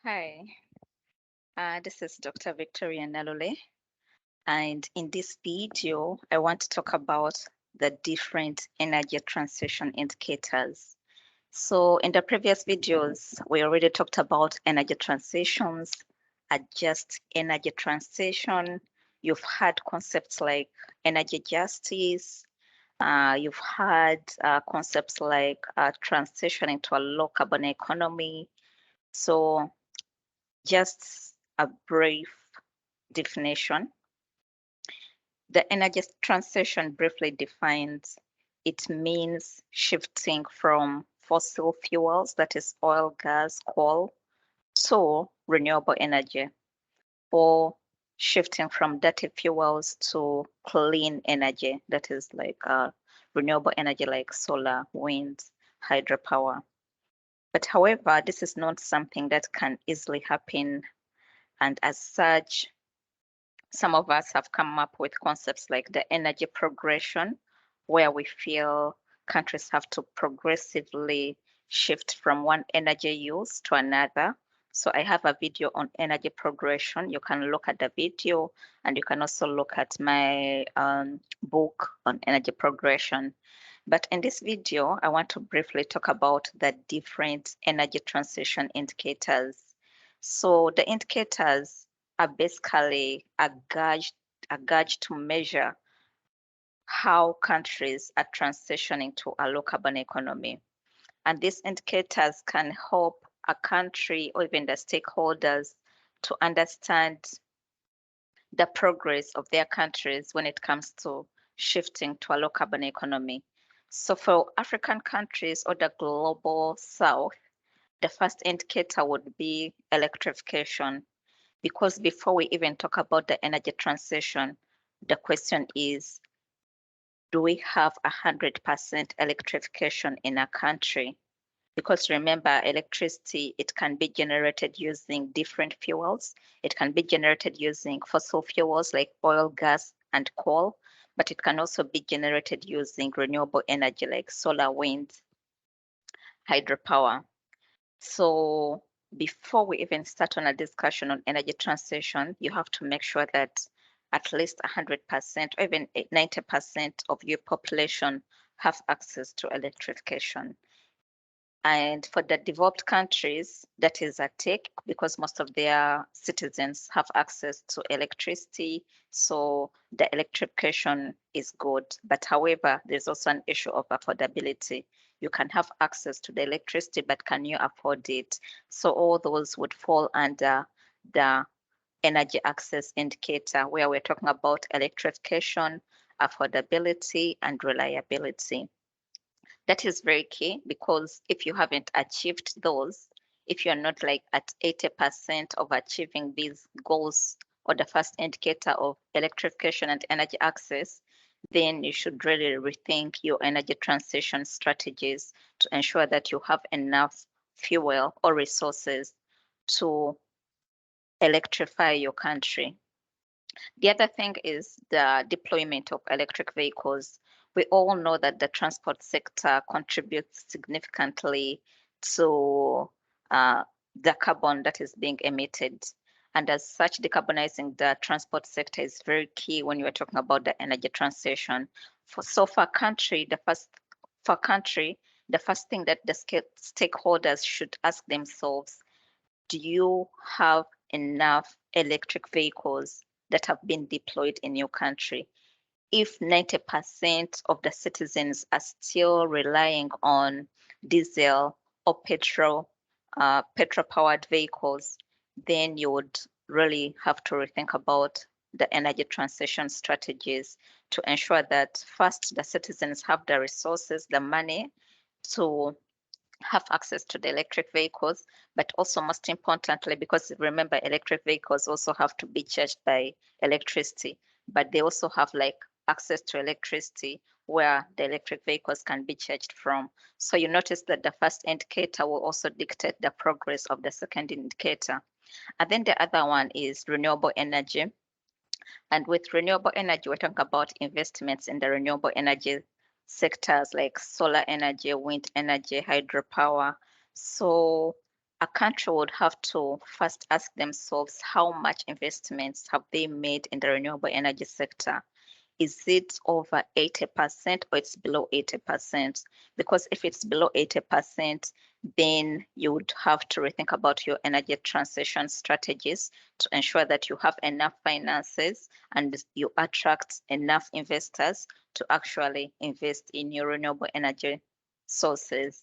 Hi, this is Dr. Victoria Nalule, and in this video, I want to talk about the different energy transition indicators. So in the previous videos, we already talked about energy transitions, just energy transition. You've had concepts like energy justice. You've had concepts like transitioning to a low carbon economy. So just a brief definition. The energy transition briefly defines it means shifting from fossil fuels, that is oil, gas, coal, to renewable energy, or shifting from dirty fuels to clean energy, that is like renewable energy like solar, wind, hydropower. But however, this is not something that can easily happen, and as such, some of us have come up with concepts like the energy progression, where we feel countries have to progressively shift from one energy use to another. So I have a video on energy progression. You can look at the video, and you can also look at my book on energy progression. But in this video, I want to briefly talk about the different energy transition indicators. So the indicators are basically a gauge to measure how countries are transitioning to a low carbon economy. And these indicators can help a country or even the stakeholders to understand the progress of their countries when it comes to shifting to a low carbon economy. So for African countries or the global south, the first indicator would be electrification. Because before we even talk about the energy transition, the question is, do we have 100% electrification in our country? Because remember, electricity, it can be generated using different fuels. It can be generated using fossil fuels like oil, gas, and coal, but it can also be generated using renewable energy like solar, wind, hydropower. So before we even start on a discussion on energy transition, you have to make sure that at least 100% or even 90% of your population have access to electrification. And for the developed countries, that is a tick because most of their citizens have access to electricity. So the electrification is good. But however, there's also an issue of affordability. You can have access to the electricity, but can you afford it? So all those would fall under the energy access indicator, where we're talking about electrification, affordability, and reliability. That is very key because if you haven't achieved those, if you're not like at 80% of achieving these goals or the first indicator of electrification and energy access, then you should really rethink your energy transition strategies to ensure that you have enough fuel or resources to electrify your country. The other thing is the deployment of electric vehicles. We all know that the transport sector contributes significantly to the carbon that is being emitted. And as such, decarbonizing the transport sector is very key when you're talking about the energy transition. For country, the first thing that the stakeholders should ask themselves, do you have enough electric vehicles that have been deployed in your country? If 90% of the citizens are still relying on diesel or petrol-powered vehicles, then you would really have to rethink about the energy transition strategies to ensure that first, the citizens have the resources, the money to have access to the electric vehicles, but also most importantly, because remember, electric vehicles also have to be charged by electricity, but they also have like access to electricity where the electric vehicles can be charged from. So you notice that the first indicator will also dictate the progress of the second indicator. And then the other one is renewable energy. And with renewable energy, we're talking about investments in the renewable energy sectors like solar energy, wind energy, hydropower. So a country would have to first ask themselves how much investments have they made in the renewable energy sector. Is it over 80% or it's below 80%? Because if it's below 80%, then you would have to rethink about your energy transition strategies to ensure that you have enough finances and you attract enough investors to actually invest in your renewable energy sources.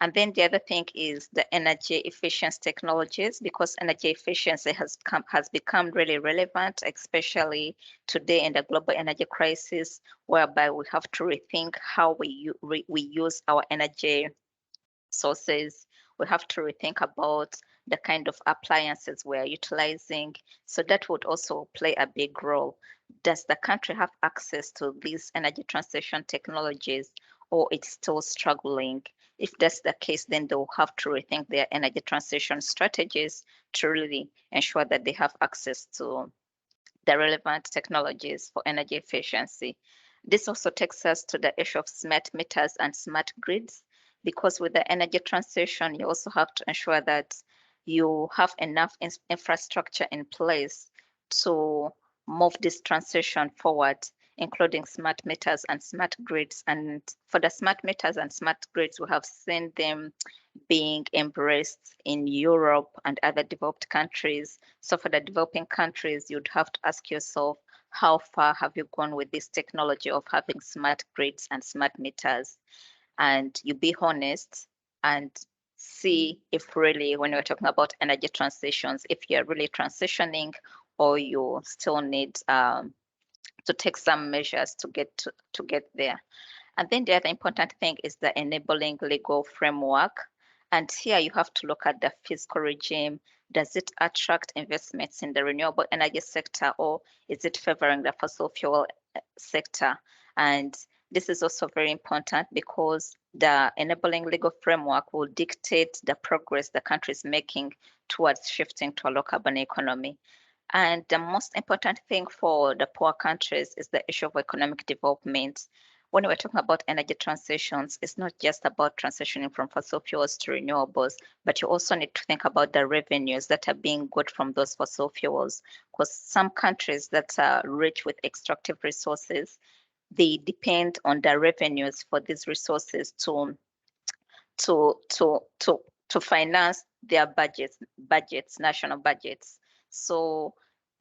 And then the other thing is the energy efficiency technologies, because energy efficiency has become really relevant, especially today in the global energy crisis, whereby we have to rethink how we use our energy sources. We have to rethink about the kind of appliances we're utilizing. So that would also play a big role. Does the country have access to these energy transition technologies, or it's still struggling? If that's the case, then they'll have to rethink their energy transition strategies to really ensure that they have access to the relevant technologies for energy efficiency. This also takes us to the issue of smart meters and smart grids, because with the energy transition, you also have to ensure that you have enough infrastructure in place to move this transition forward, including smart meters and smart grids. And for the smart meters and smart grids, we have seen them being embraced in Europe and other developed countries. So for the developing countries, you'd have to ask yourself, how far have you gone with this technology of having smart grids and smart meters? And you be honest and see if really, when we're talking about energy transitions, if you're really transitioning or you still need to take some measures to get there. And then the other important thing is the enabling legal framework. And here you have to look at the fiscal regime. Does it attract investments in the renewable energy sector, or is it favoring the fossil fuel sector? And this is also very important because the enabling legal framework will dictate the progress the country is making towards shifting to a low carbon economy. And the most important thing for the poor countries is the issue of economic development. When we're talking about energy transitions, it's not just about transitioning from fossil fuels to renewables, but you also need to think about the revenues that are being got from those fossil fuels. Because some countries that are rich with extractive resources, they depend on the revenues for these resources to to to to finance their budgets, national budgets. So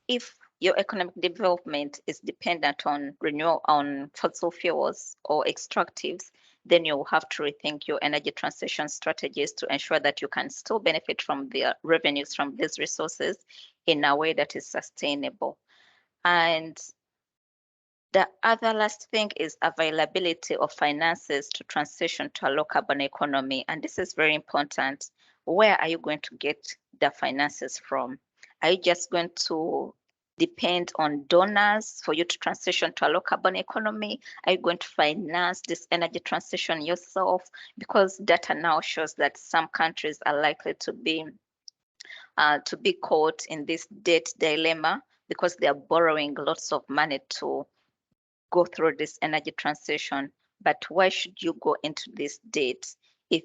if your economic development is dependent on fossil fuels or extractives, then you'll have to rethink your energy transition strategies to ensure that you can still benefit from the revenues from these resources in a way that is sustainable. And the other last thing is availability of finances to transition to a low carbon economy. And this is very important. Where are you going to get the finances from? Are you just going to depend on donors for you to transition to a low carbon economy? Are you going to finance this energy transition yourself? Because data now shows that some countries are likely to be caught in this debt dilemma because they are borrowing lots of money to go through this energy transition. But why should you go into this debt if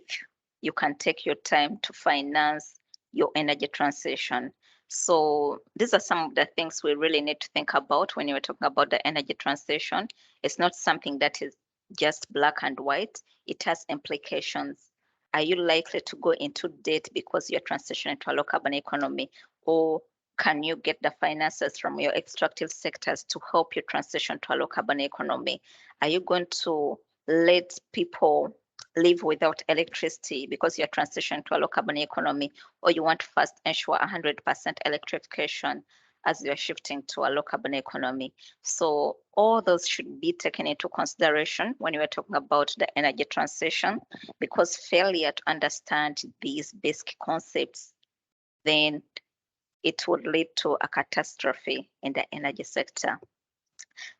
you can take your time to finance your energy transition? So these are some of the things we really need to think about when you're talking about the energy transition. It's not something that is just black and white. It has implications. Are you likely to go into debt because you're transitioning to a low carbon economy, or can you get the finances from your extractive sectors to help you transition to a low carbon economy? Are you going to let people live without electricity because you're transitioning to a low carbon economy, or you want to first ensure 100% electrification as you're shifting to a low carbon economy? So all those should be taken into consideration when you're talking about the energy transition, because failure to understand these basic concepts, then it would lead to a catastrophe in the energy sector.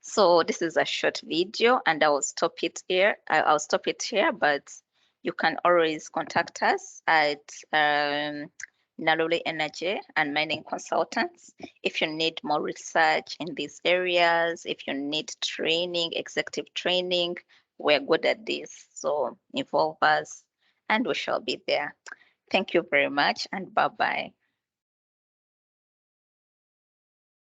So this is a short video and I will stop it here. I'll stop it here, but you can always contact us at Nalule Energy and Mining Consultants. If you need more research in these areas, if you need training, executive training, we're good at this. So involve us and we shall be there. Thank you very much and bye-bye.